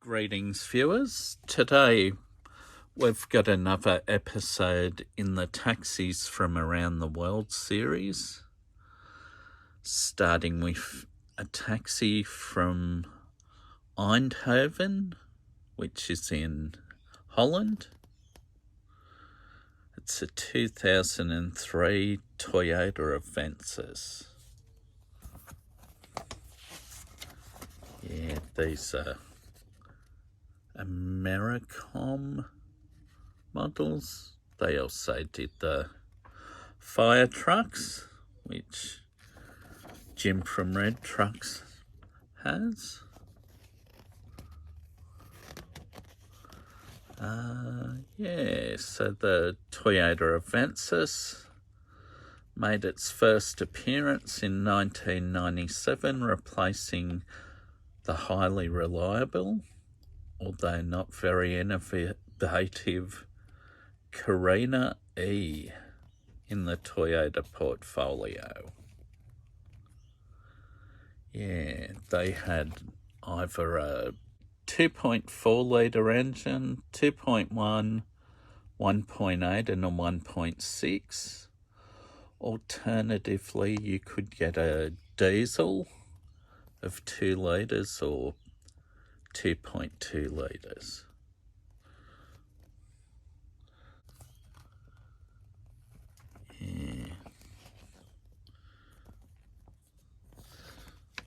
Greetings viewers, today we've got another episode in the Taxis from Around the World series, starting with a taxi from Eindhoven, which is in Holland. It's a 2003 Toyota Avensis. Yeah, these are Americom models. They also did the fire trucks, which Jim from Red Trucks has. So the Toyota Avensis made its first appearance in 1997, replacing the highly reliable, although not very innovative, Carina E in the Toyota portfolio. Yeah, they had either a 2.4 litre engine, 2.1, 1.8 and a 1.6. Alternatively, you could get a diesel of 2 litres or 2.2 litres. Yeah.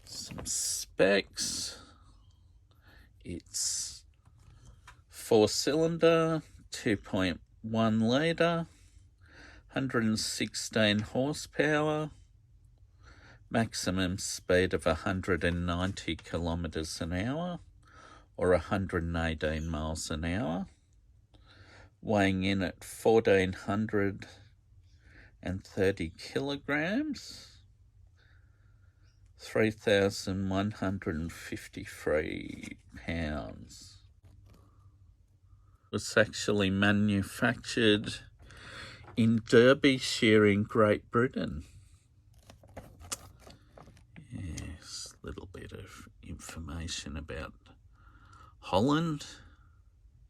Some specs. It's 4-cylinder, 2.1 litre, 116 horsepower, maximum speed of 190 kilometres an hour or 118 miles an hour, weighing in at 1,430 kilograms, 3,153 pounds. It was actually manufactured in Derbyshire in Great Britain. Yes, a little bit of information about Holland,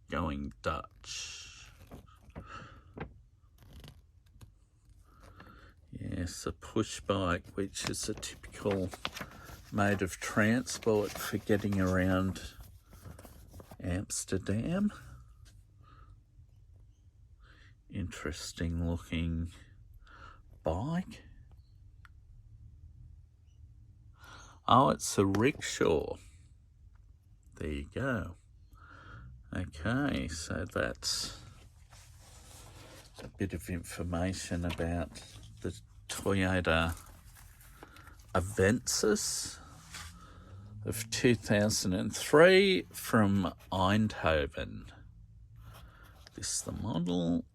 going Dutch. Yes, a push bike, which is a typical mode of transport for getting around Amsterdam. Interesting looking bike. Oh, it's a rickshaw. There you go. Okay, so that's a bit of information about the Toyota Avensis of 2003 from Eindhoven. This is the model.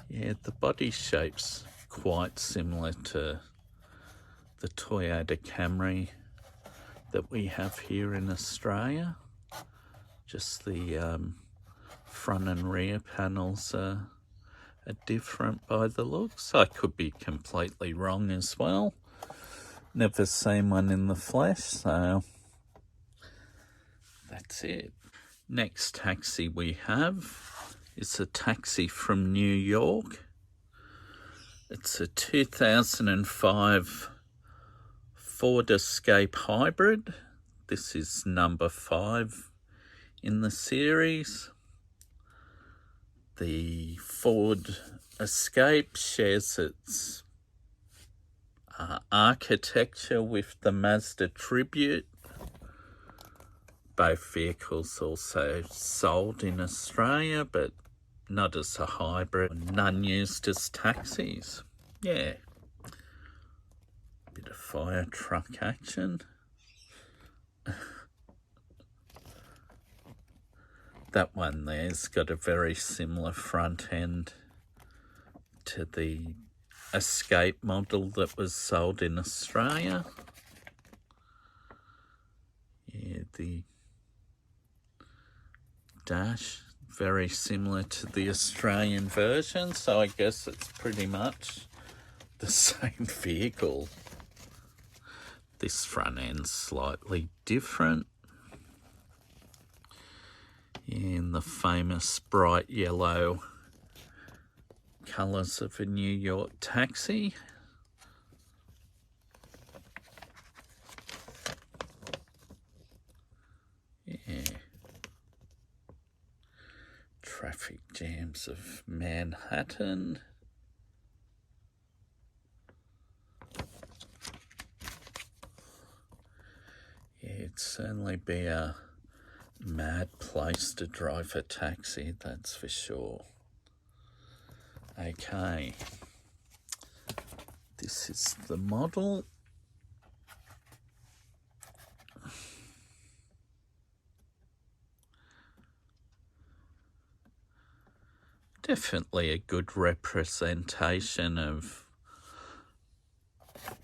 Yeah, the body shape's quite similar to the Toyota Camry that we have here in Australia. Just the front and rear panels are different by the looks. I could be completely wrong as well. Never seen one in the flesh, so that's it. Next taxi we have is a taxi from New York. It's a 2005 Ford Escape Hybrid. This is number 5 in the series. The Ford Escape shares its architecture with the Mazda Tribute. Both vehicles also sold in Australia, but not as a hybrid, none used as taxis. Yeah. Bit of fire truck action. That one there's got a very similar front end to the Escape model that was sold in Australia. Yeah, the dash, very similar to the Australian version, so I guess it's pretty much the same vehicle. This front end's slightly different in the famous bright yellow colours of a New York taxi. Yeah. Traffic jams of Manhattan. Yeah, it'd certainly be a mad place to drive a taxi, that's for sure. Okay, this is the model. Definitely a good representation of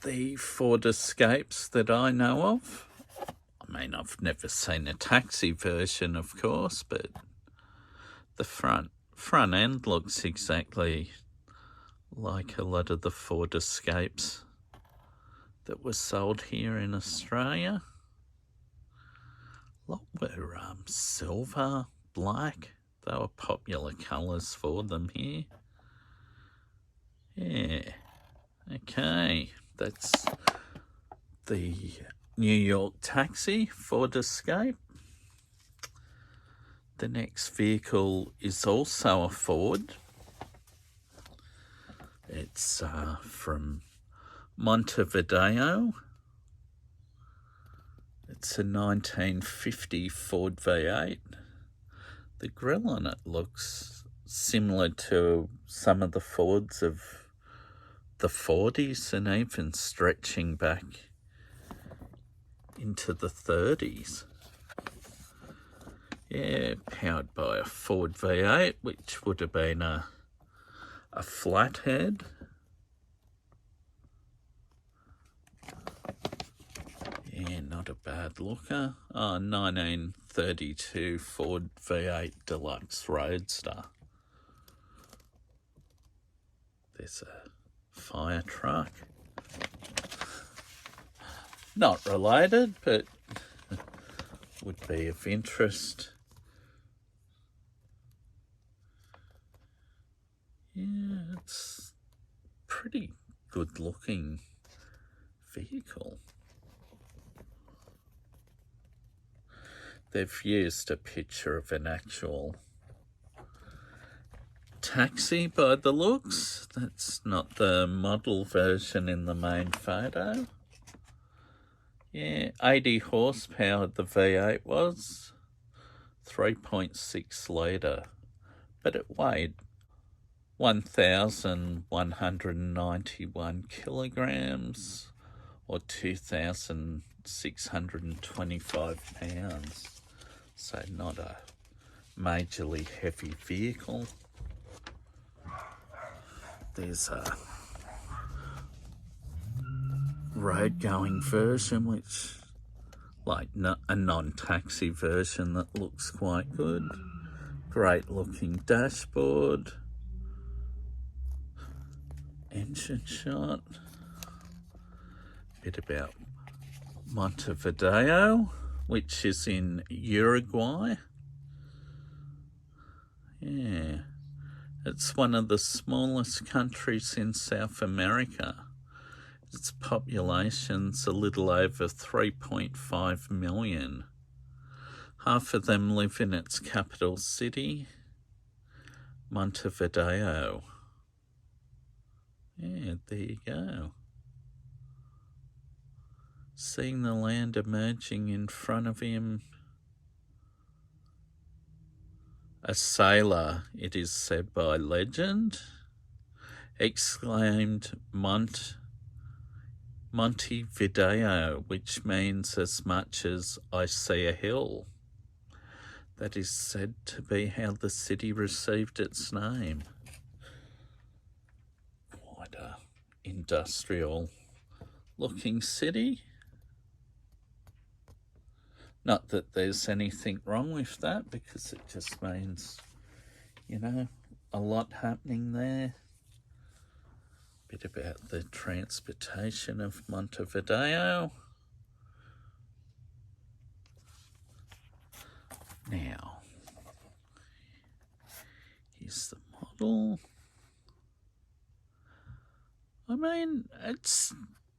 the Ford Escapes that I know of. I mean, I've never seen a taxi version, of course, but the front end looks exactly like a lot of the Ford Escapes that were sold here in Australia. A lot were silver, black. They were popular colours for them here. Yeah. Okay, that's the New York taxi Ford Escape. The next vehicle is also a Ford. It's from Montevideo. It's a 1950 Ford V8. The grille on it looks similar to some of the Fords of the 40s and even stretching back into the 30s. Yeah, powered by a Ford V8, which would have been a flathead. Yeah, not a bad looker. 1932 Ford V8 Deluxe Roadster. There's a fire truck. Not related, but would be of interest. Yeah, it's pretty good looking vehicle. They've used a picture of an actual taxi by the looks. That's not the model version in the main photo. Yeah, 80 horsepower the V8 was, 3.6 litre, but it weighed 1,191 kilograms or 2,625 pounds. So not a majorly heavy vehicle. There's a road-going version, which, like a non-taxi version that looks quite good. Great looking dashboard. Engine shot. Bit about Montevideo, which is in Uruguay. Yeah, it's one of the smallest countries in South America. Its population's a little over 3.5 million. Half of them live in its capital city, Montevideo. Yeah, there you go. Seeing the land emerging in front of him. A sailor, it is said by legend, exclaimed Montevideo, which means as much as I see a hill. That is said to be how the city received its name. Quite a industrial looking city. Not that there's anything wrong with that, because it just means, you know, a lot happening there. Bit about the transportation of Montevideo. Now, here's the model. I mean, it's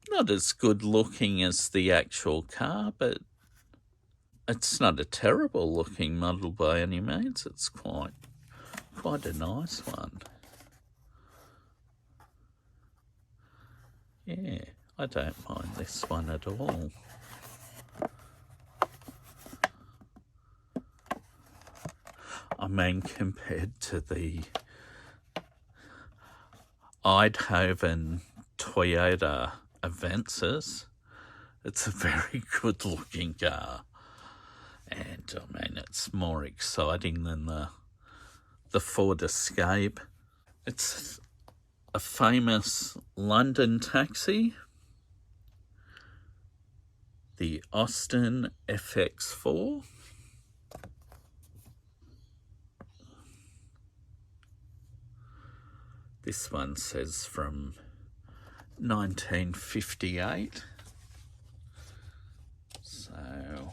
not as good looking as the actual car, but it's not a terrible looking model by any means. It's quite a nice one. Yeah, I don't mind this one at all. I mean, compared to the Eindhoven Toyota Avensis, it's a very good looking car. And I mean, it's more exciting than the Ford Escape. It's a famous London taxi, the Austin FX4. This one says from 1958. So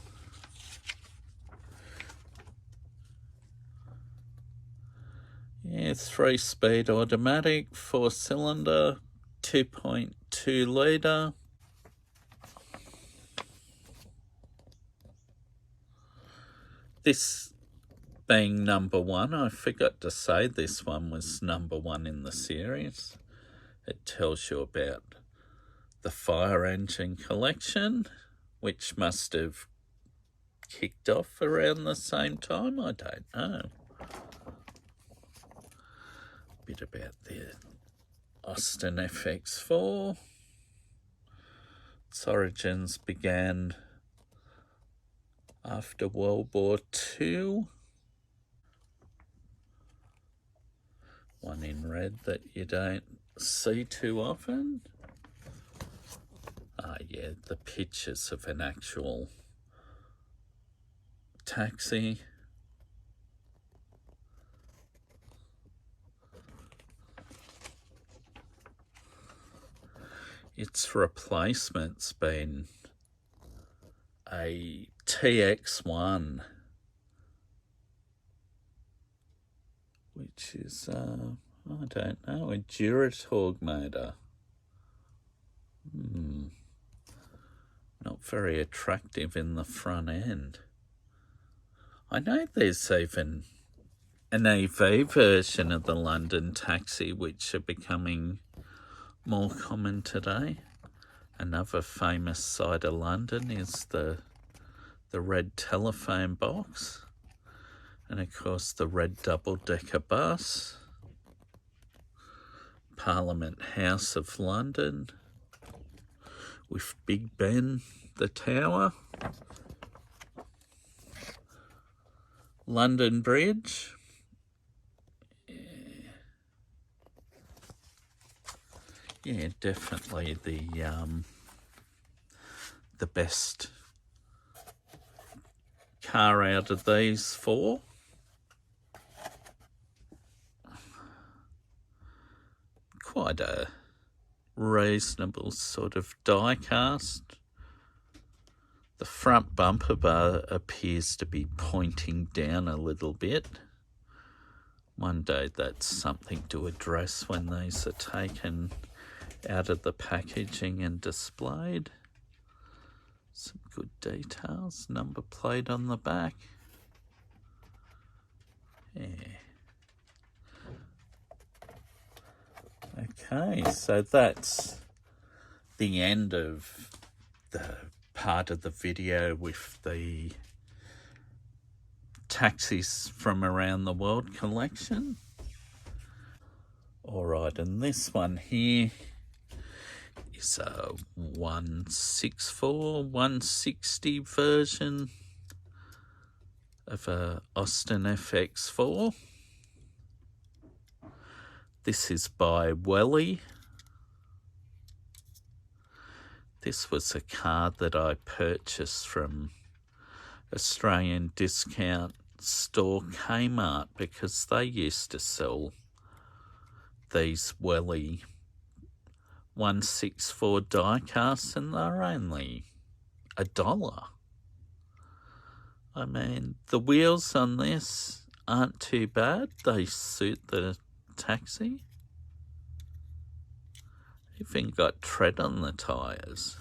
yeah, 3-speed automatic, 4-cylinder, 2.2 litre. This being number one, I forgot to say this one was number one in the series. It tells you about the fire engine collection, which must have kicked off around the same time, I don't know. A bit about the Austin FX4. Its origins began after World War II. One in red that you don't see too often. Yeah, the pictures of an actual taxi. Its replacement's been a TX1, which is, I don't know, a Duratorg motor. Not very attractive in the front end. I know there's even an EV version of the London taxi, which are becoming more common today. Another famous side of London is the red telephone box, and of course the red double-decker bus, Parliament House of London, with Big Ben, the tower, London Bridge. Yeah, definitely the best car out of these four. Quite a reasonable sort of die-cast. The front bumper bar appears to be pointing down a little bit. One day that's something to address when these are taken out of the packaging and displayed. Some good details. Number plate on the back. Yeah. Okay, so that's the end of the part of the video with the taxis from around the world collection. Alright, and this one here is a 164, 160 version of a Austin FX4. This is by Wellie. This was a car that I purchased from Australian discount store Kmart because they used to sell these Wellie 164 die casts and they're only $1. I mean, the wheels on this aren't too bad. They suit the taxi. Even got tread on the tyres.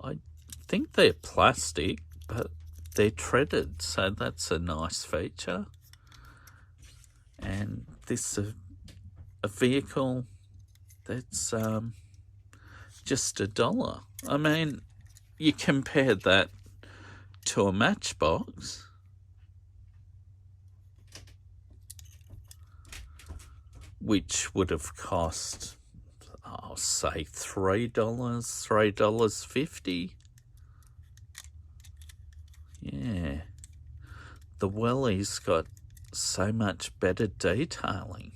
I think they're plastic, but they're treaded, so that's a nice feature. And this is a vehicle that's just $1. I mean, you compare that to a Matchbox, which would have cost, I'll say $3, $3.50. Yeah. The Wellie's got so much better detailing.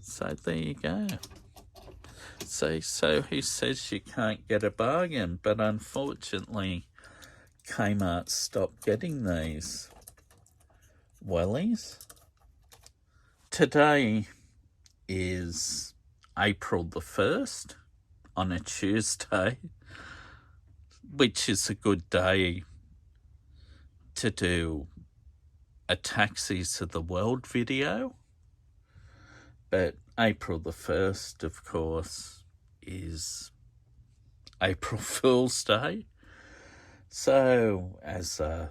So there you go. So who says you can't get a bargain? But unfortunately, Kmart stopped getting these Wellies. Today is April the 1st on a Tuesday, which is a good day to do a Taxis of the World video. But April the 1st, of course, is April Fool's Day. So, as a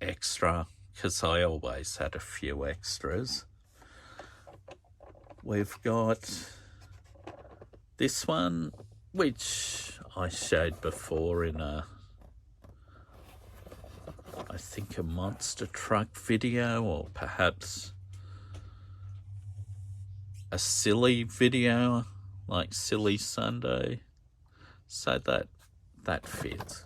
extra, because I always had a few extras, we've got this one, which I showed before in I think a monster truck video, or perhaps a silly video, like Silly Sunday. So that fits.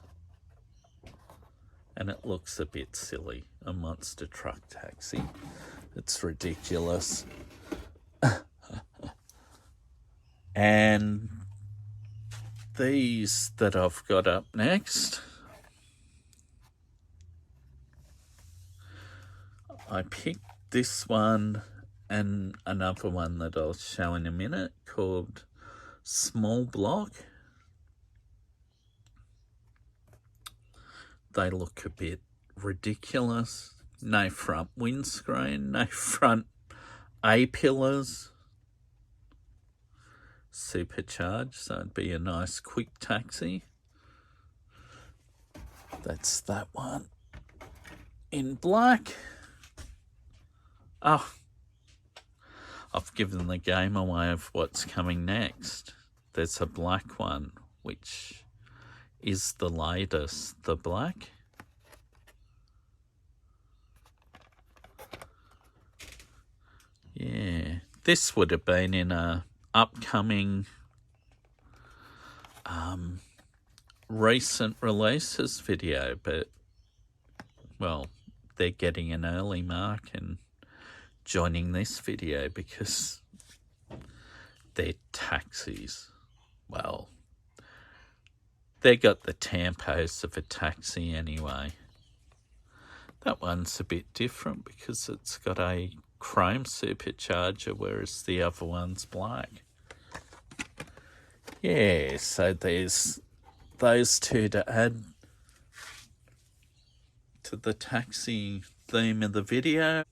And it looks a bit silly, a monster truck taxi. It's ridiculous. And these that I've got up next, I picked this one and another one that I'll show in a minute called Small Block. They look a bit ridiculous. No front windscreen, no front A-pillars. Supercharged, so it'd be a nice quick taxi. That's that one in black. Oh, I've given the game away of what's coming next. There's a black one, which is the latest, the black. Yeah, this would have been in a upcoming recent releases video, but, well, they're getting an early mark and joining this video because they're taxis. Well, they got the tampos of a taxi anyway. That one's a bit different because it's got a chrome supercharger, whereas the other one's black. Yeah, so there's those two to add to the taxi theme of the video.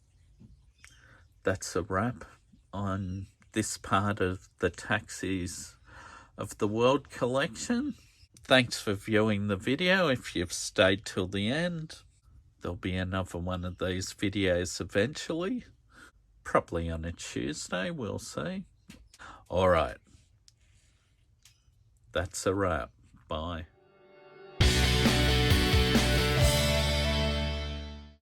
That's a wrap on this part of the Taxis of the World collection. Thanks for viewing the video. If you've stayed till the end, there'll be another one of these videos eventually. Probably on a Tuesday, we'll see. All right. That's a wrap. Bye.